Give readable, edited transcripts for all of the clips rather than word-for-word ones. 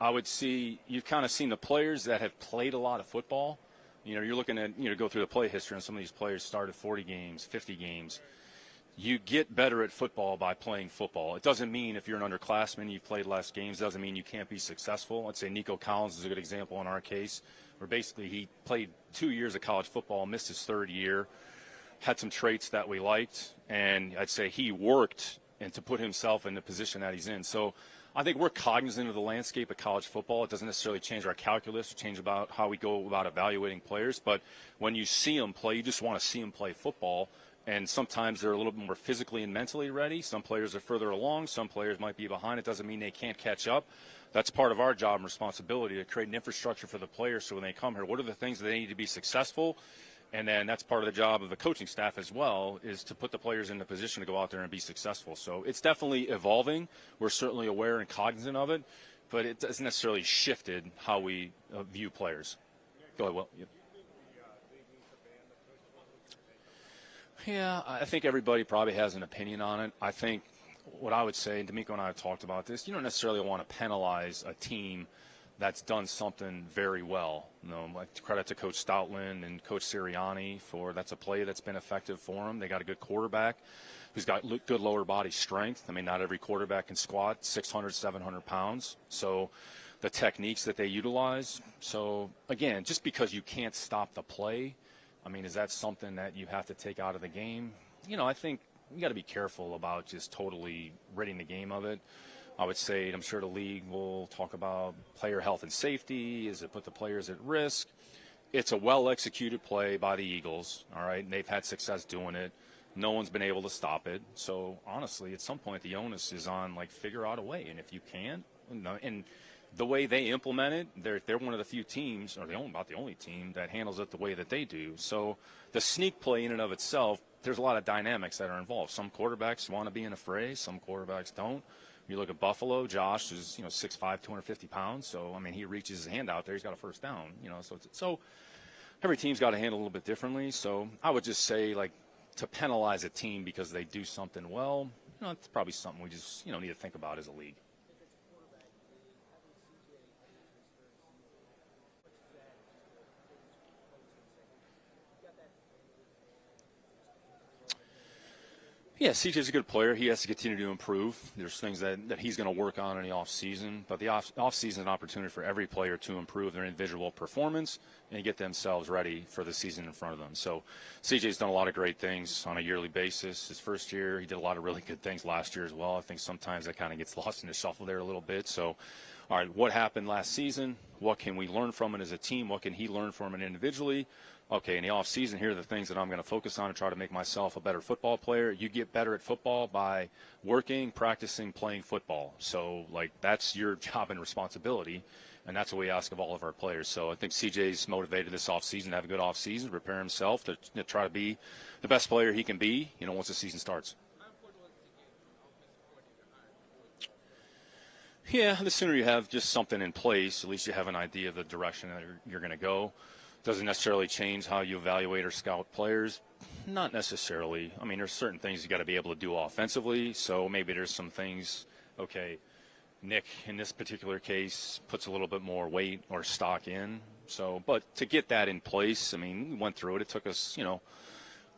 I would see you've kind of seen the players that have played a lot of football. You know, you're looking at, go through the play history, and some of these players started 40 games, 50 games. You get better at football by playing football. It doesn't mean if you're an underclassman, you've played less games, doesn't mean you can't be successful. I'd say Nico Collins is a good example in our case, where basically he played 2 years of college football, missed his third year, had some traits that we liked, and I'd say he worked and to put himself in the position that he's in. So I think we're cognizant of the landscape of college football. It doesn't necessarily change our calculus or change about how we go about evaluating players. But when you see them play, you just want to see them play football. And sometimes they're a little bit more physically and mentally ready. Some players are further along. Some players might be behind. It doesn't mean they can't catch up. That's part of our job and responsibility, to create an infrastructure for the players so when they come here, what are the things that they need to be successful? And then that's part of the job of the coaching staff as well, is to put the players in the position to go out there and be successful. So it's definitely evolving. We're certainly aware and cognizant of it, but it doesn't necessarily shifted how we view players. Go ahead, Will. Yep. Yeah, I think everybody probably has an opinion on it. I think what I would say, and DeMeco and I have talked about this, you don't necessarily want to penalize a team that's done something very well. Like credit to Coach Stoutland and Coach Sirianni that's a play that's been effective for them. They got a good quarterback who's got good lower body strength. I mean, not every quarterback can squat 600, 700 pounds. So the techniques that they utilize. So, again, just because you can't stop the play, I mean, is that something that you have to take out of the game? I think you got to be careful about just totally ridding the game of it. I would say, I'm sure the league will talk about player health and safety. Is it put the players at risk? It's a well-executed play by the Eagles, all right, and they've had success doing it. No one's been able to stop it. So, honestly, at some point the onus is on, figure out a way. And if you can, and the way they implement it, they're one of the few teams, or about the only team, that handles it the way that they do. So the sneak play in and of itself, there's a lot of dynamics that are involved. Some quarterbacks want to be in a fray. Some quarterbacks don't. You look at Buffalo, Josh is 6'5", 250 pounds. So, I mean, he reaches his hand out there. He's got a first down. So every team's got to handle a little bit differently. So I would just say, to penalize a team because they do something well, it's probably something we just, need to think about as a league. Yeah, CJ's a good player. He has to continue to improve. There's things that he's going to work on in the offseason. But the offseason is an opportunity for every player to improve their individual performance and get themselves ready for the season in front of them. So CJ's done a lot of great things on a yearly basis. His first year, he did a lot of really good things last year as well. I think sometimes that kind of gets lost in the shuffle there a little bit. So, all right, what happened last season? What can we learn from it as a team? What can he learn from it individually? Okay, in the offseason, here are the things that I'm going to focus on to try to make myself a better football player. You get better at football by working, practicing, playing football. So, that's your job and responsibility, and that's what we ask of all of our players. So I think CJ's motivated this offseason to have a good offseason, prepare himself to try to be the best player he can be, once the season starts. Yeah, the sooner you have just something in place, at least you have an idea of the direction that you're going to go. Doesn't necessarily change how you evaluate or scout players. Not necessarily. I mean, there's certain things you got to be able to do offensively. So maybe there's some things, okay, Nick, in this particular case, puts a little bit more weight or stock in. So, but to get that in place, I mean, we went through it. It took us,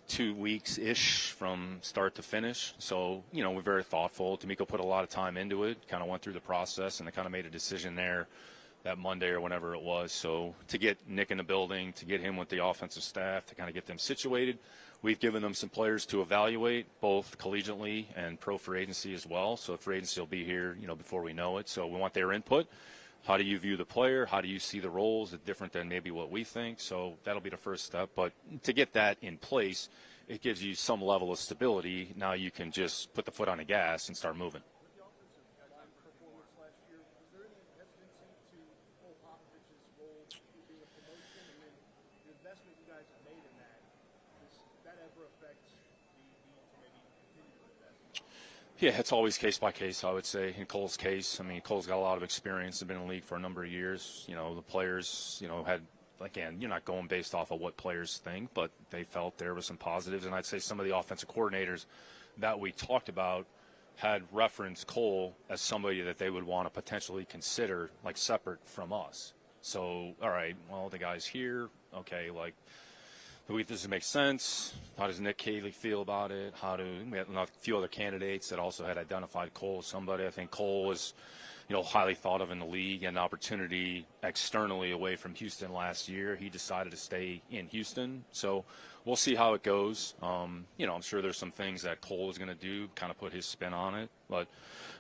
2 weeks-ish from start to finish. So, we're very thoughtful. DeMeco put a lot of time into it, kind of went through the process, and they kind of made a decision there that Monday or whenever it was. So to get Nick in the building, to get him with the offensive staff, to kind of get them situated, we've given them some players to evaluate, both collegiately and pro free agency as well. So free agency will be here, before we know it. So we want their input. How do you view the player? How do you see the roles? It's different than maybe what we think. So that'll be the first step. But to get that in place, it gives you some level of stability. Now you can just put the foot on the gas and start moving. Yeah, it's always case by case, I would say. In Cole's case, I mean, Cole's got a lot of experience, has been in the league for a number of years. The players, had, again, you're not going based off of what players think, but they felt there was some positives. And I'd say some of the offensive coordinators that we talked about had referenced Cole as somebody that they would want to potentially consider, like, separate from us. So, all right, well, the guy's here. Okay, like, does it make sense? How does Nick Caley feel about it? We had a few other candidates that also had identified Cole as somebody. I think Cole was, highly thought of in the league, and an opportunity externally away from Houston last year. He decided to stay in Houston. So we'll see how it goes. I'm sure there's some things that Cole is going to do, kind of put his spin on it. But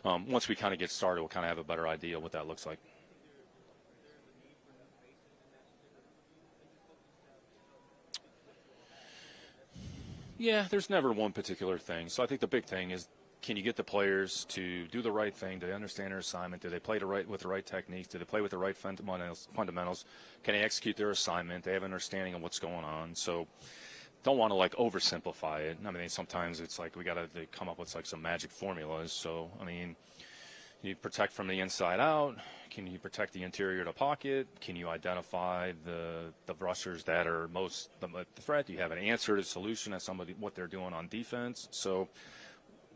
once we kind of get started, we'll kind of have a better idea of what that looks like. Yeah, there's never one particular thing. So I think the big thing is, can you get the players to do the right thing? Do they understand their assignment? Do they play with the right techniques? Do they play with the right fundamentals? Can they execute their assignment? They have an understanding of what's going on. So don't want to, like, oversimplify it. I mean, sometimes it's like we got to come up with, like, some magic formulas. So, I mean, you protect from the inside out. Can you protect the interior of the pocket? Can you identify the rushers that are most the threat? Do you have an answer to solution as what they're doing on defense? So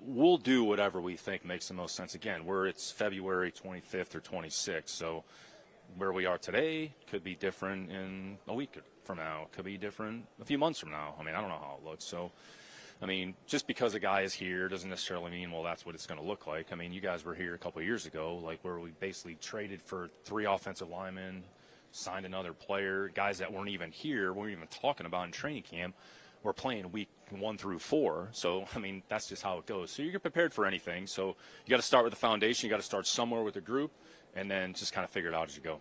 we'll do whatever we think makes the most sense. Again, it's February 25th or 26th, so where we are today could be different in a week from now. Could be different a few months from now. I mean, I don't know how it looks. So, I mean, just because a guy is here doesn't necessarily mean, well, that's what it's going to look like. I mean, you guys were here a couple of years ago, like, where we basically traded for 3 offensive linemen, signed another player, guys that weren't even here, weren't even talking about in training camp. We're playing week 1 through 4. So, I mean, that's just how it goes. So you get prepared for anything. So you got to start with the foundation. You got to start somewhere with the group, and then just kind of figure it out as you go.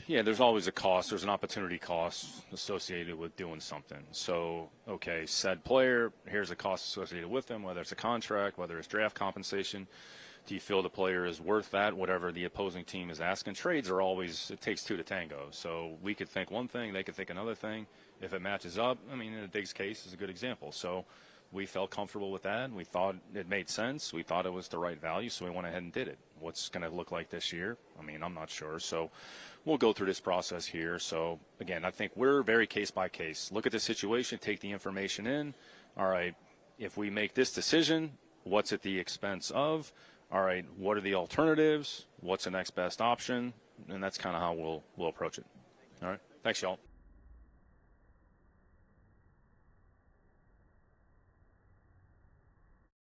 Yeah, there's always a cost. There's an opportunity cost associated with doing something. So, okay, said player, here's a cost associated with them, whether it's a contract, whether it's draft compensation. Do you feel the player is worth that, whatever the opposing team is asking? Trades are always, it takes 2 to tango. So we could think one thing, they could think another thing. If it matches up, I mean, in the Diggs case is a good example. So we felt comfortable with that. We thought it made sense. We thought it was the right value, so we went ahead and did it. What's going to look like this year? I mean, I'm not sure. So we'll go through this process here. So, again, I think we're very case by case. Look at the situation, take the information in. All right, if we make this decision, what's at the expense of? All right, what are the alternatives? What's the next best option? And that's kind of how we'll approach it. All right, thanks, y'all.